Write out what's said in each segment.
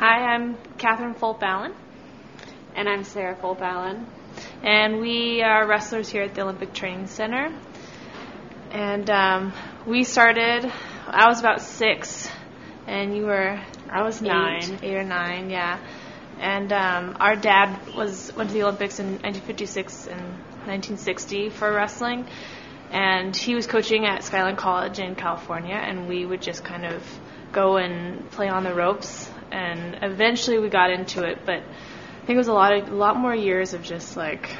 Hi, I'm Katherine Fulp-Allen. And I'm Sara Fulp-Allen. And we are wrestlers here at the Olympic Training Center. And we started, I was about 6, and you were... I was 9. 8 or 9, yeah. And our dad went to the Olympics in 1956 and 1960 for wrestling. And he was coaching at Skyline College in California, and we would just kind of go and play on the ropes. And eventually we got into it, but I think it was a lot more years of just like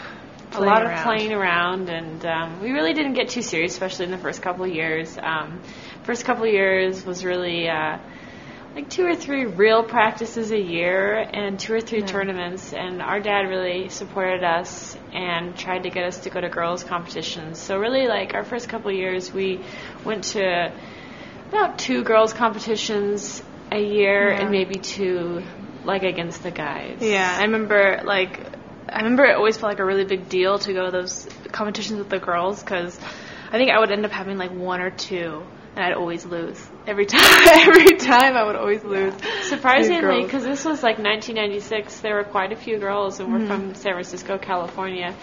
playing around, and we really didn't get too serious, especially in the first couple of years. First couple of years was really like 2 or 3 real practices a year and 2 or 3 tournaments, and our dad really supported us and tried to get us to go to girls' competitions. So really, like, our first couple of years, we went to about 2 girls' competitions a year and maybe 2 like against the guys. Yeah, I remember it always felt like a really big deal to go to those competitions with the girls, because I think I would end up having like 1 or 2, and I'd always lose every time. Every time I would always lose. Surprisingly, because this was like 1996, there were quite a few girls, and we're from San Francisco, California.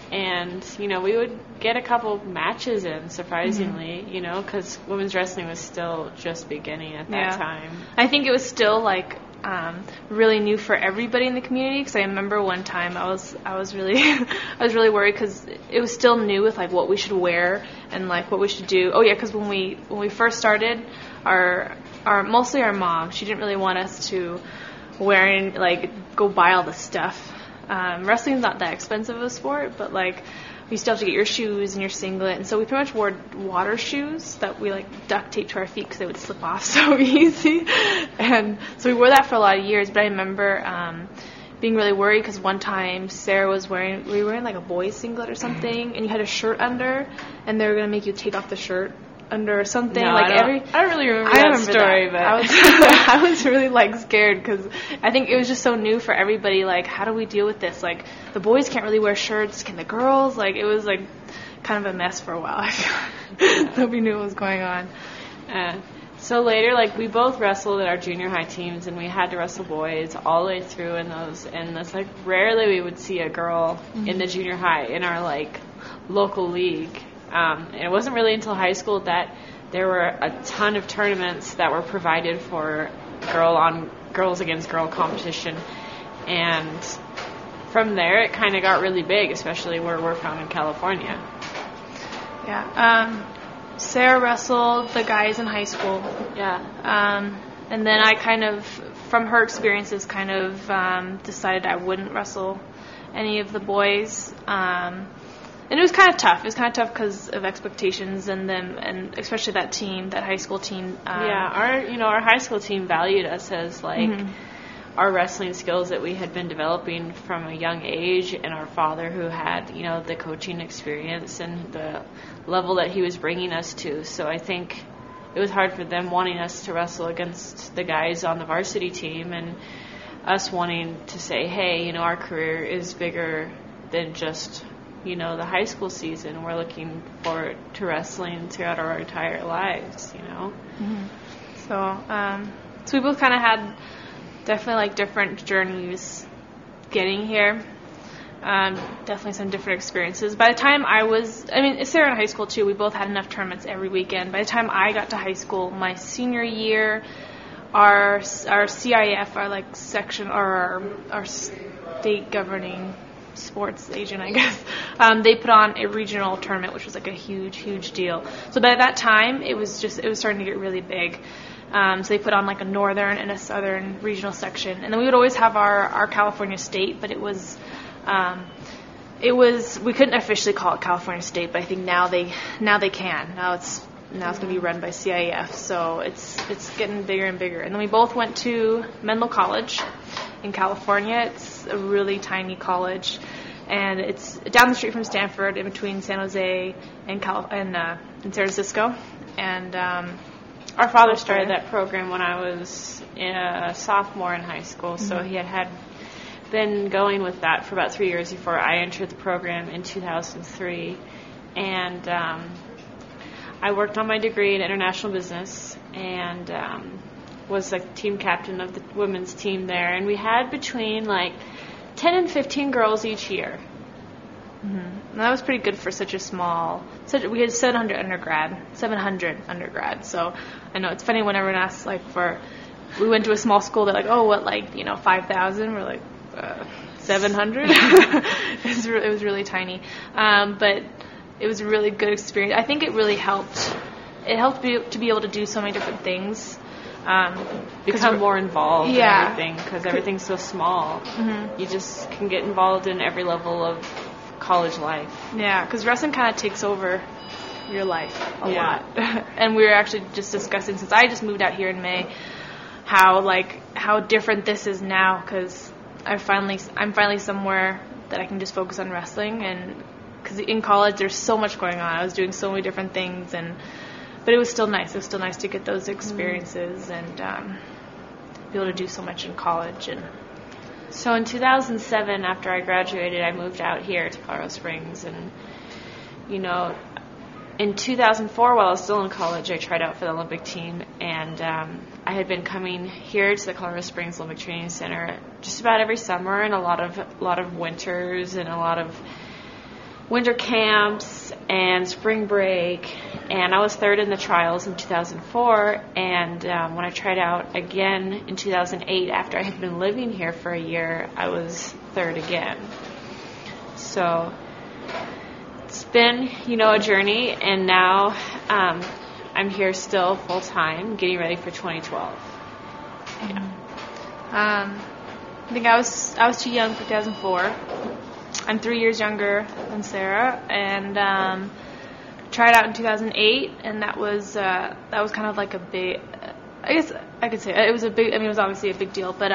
And, you know, we would get a couple matches in, surprisingly, you know, because women's wrestling was still just beginning at that time. I think it was still, like, really new for everybody in the community, because I remember one time I was really worried, because it was still new with, like, what we should wear and, like, what we should do. Oh, yeah, because when we first started, mostly our mom, she didn't really want us to go buy all the stuff. Wrestling's not that expensive of a sport, but like you still have to get your shoes and your singlet, and so we pretty much wore water shoes that we like duct taped to our feet because they would slip off so easy. And so we wore that for a lot of years. But I remember being really worried because one time Sara we were wearing like a boy's singlet or something, and you had a shirt under, and they were gonna make you take off the shirt under or something. No, like I don't really remember that story, but I was really like scared because I think it was just so new for everybody. Like, how do we deal with this? Like, the boys can't really wear shirts. Can the girls? Like, it was like kind of a mess for a while. Nobody knew what was going on. So later, like, we both wrestled at our junior high teams, and we had to wrestle boys all the way through in those. And it's like rarely we would see a girl in the junior high in our like local league. And it wasn't really until high school that there were a ton of tournaments that were provided for girls against girl competition. And from there, it kind of got really big, especially where we're from in California. Yeah. Sara wrestled the guys in high school. Yeah. And then I kind of, from her experiences, kind of decided I wouldn't wrestle any of the boys. And it was kind of tough. It was kind of tough because of expectations and them, and especially that team, that high school team. Our high school team valued us as like our wrestling skills that we had been developing from a young age, and our father who had, you know, the coaching experience and the level that he was bringing us to. So I think it was hard for them wanting us to wrestle against the guys on the varsity team, and us wanting to say, hey, you know, our career is bigger than just, you know, the high school season. We're looking forward to wrestling throughout our entire lives, you know. So we both kind of had definitely like different journeys getting here. Definitely some different experiences. By the time Sara in high school too, we both had enough tournaments every weekend. By the time I got to high school, my senior year, our CIF, our like section, or our state governing sports agent, I guess, they put on a regional tournament, which was like a huge deal. So by that time, it was starting to get really big. So they put on like a northern and a southern regional section, and then we would always have our California state, but it was we couldn't officially call it California State, but I think now they can. Now it's going to be run by CIF, so it's getting bigger and bigger. And then we both went to Menlo College in California. It's a really tiny college, and it's down the street from Stanford, in between San Jose and San Francisco. And our father started that program when I was a sophomore in high school, so he had been going with that for about 3 years before I entered the program in 2003. And I worked on my degree in international business, and was like team captain of the women's team there, and we had between like 10 and 15 girls each year. Mm-hmm. And that was pretty good for such a small. We had 700 undergrad. So I know it's funny when everyone asks we went to a small school. They're like, oh, what, 5,000? We're like 700. It was really tiny, but it was a really good experience. I think it really helped. It helped to be able to do so many different things. Become more involved in yeah, everything, because everything's so small. Mm-hmm. You just can get involved in every level of college life. Yeah, because wrestling kind of takes over your life a lot. And we were actually just discussing, since I just moved out here in May, how different this is now, because I'm finally somewhere that I can just focus on wrestling, and because in college there's so much going on. I was doing so many different things, but it was still nice. It was still nice to get those experiences and be able to do so much in college. And so in 2007, after I graduated, I moved out here to Colorado Springs, and in 2004, while I was still in college, I tried out for the Olympic team, and I had been coming here to the Colorado Springs Olympic Training Center just about every summer, and a lot of winters and a lot of winter camps and spring break. And I was third in the trials in 2004, and when I tried out again in 2008, after I had been living here for a year, I was third again. So it's been, a journey, and now I'm here still full time, getting ready for 2012. Yeah. I think I was too young for 2004. I'm 3 years younger than Sara, and tried out in 2008, and that was kind of like a big. I guess I could say it was a big. I mean, it was obviously a big deal, but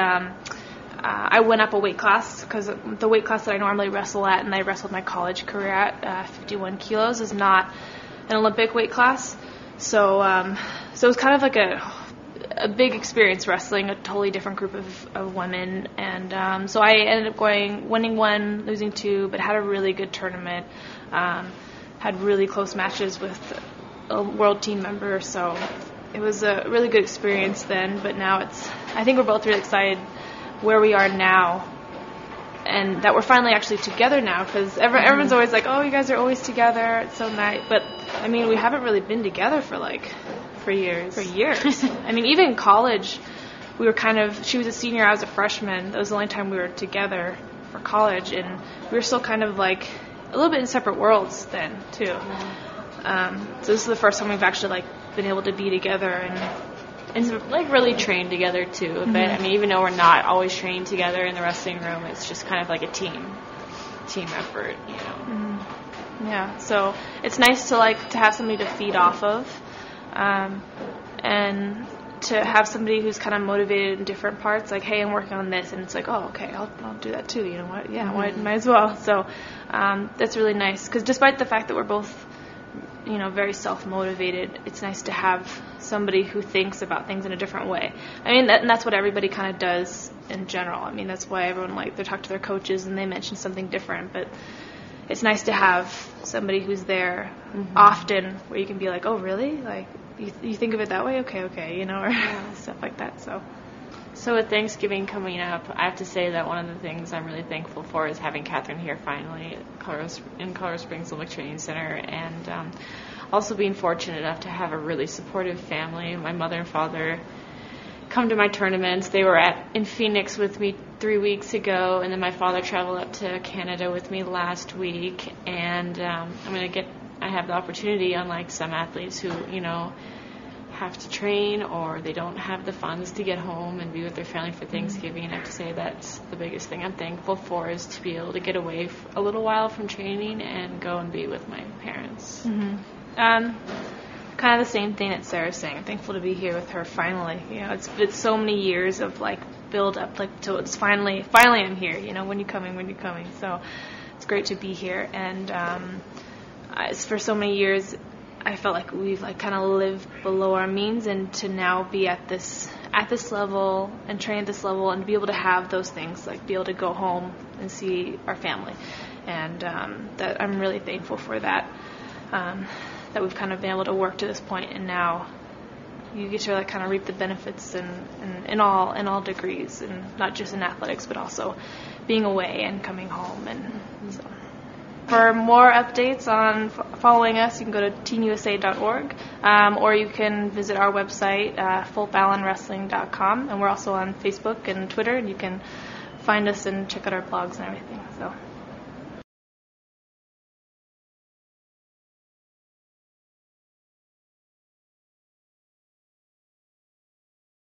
I went up a weight class, because the weight class that I normally wrestle at, and I wrestled my college career at, 51 kilos, is not an Olympic weight class. So it was kind of like a big experience wrestling a totally different group of women. And so I ended up winning 1, losing 2, but had a really good tournament. Had really close matches with a world team member. So it was a really good experience then. But now I think we're both really excited where we are now, and that we're finally actually together now, because everyone's always like, oh, you guys are always together, it's so nice. But I mean, we haven't really been together for years. I mean, even in college, we were she was a senior, I was a freshman. That was the only time we were together for college, and we were still kind of like a little bit in separate worlds then too. So this is the first time we've actually been able to be together and really trained together too. Mm-hmm. But I mean, even though we're not always trained together in the wrestling room, it's just kind of like a team effort, Mm-hmm. Yeah. So it's nice to have somebody to feed off of, and to have somebody who's kind of motivated in different parts. Like, hey, I'm working on this, and it's like, oh, okay, I'll do that too. You know what? Yeah, Mm-hmm. might as well. So that's really nice, because despite the fact that we're both very self-motivated, it's nice to have somebody who thinks about things in a different way. I mean, that's what everybody kind of does in general. I mean, that's why everyone they talk to their coaches and they mention something different. But it's nice to have somebody who's there Mm-hmm. often, where you can be like, oh, really? You think of it that way? Okay, or stuff like that. So with Thanksgiving coming up, I have to say that one of the things I'm really thankful for is having Katherine here finally in Colorado Springs Olympic Training Center, and also being fortunate enough to have a really supportive family. My mother and father come to my tournaments. They were in Phoenix with me 3 weeks ago, and then my father traveled up to Canada with me last week, and I have the opportunity, unlike some athletes who, have to train, or they don't have the funds to get home and be with their family for Thanksgiving. I have to say that's the biggest thing I'm thankful for, is to be able to get away a little while from training and go and be with my parents. Mm-hmm. Kind of the same thing that Sara's saying. I'm thankful to be here with her finally. It's been so many years of build up, till it's finally I'm here. When you coming. So it's great to be here, and for so many years I felt like we've kind of lived below our means, and to now be at this level and train at this level, and to be able to have those things, be able to go home and see our family, and that I'm really thankful for that. That we've kind of been able to work to this point, and now you get to like kind of reap the benefits in all degrees, and not just in athletics, but also being away and coming home. And so, for more updates on following us, you can go to teenusa.org, or you can visit our website, Fulp-Allen Wrestling.com, and we're also on Facebook and Twitter, and you can find us and check out our blogs and everything. So.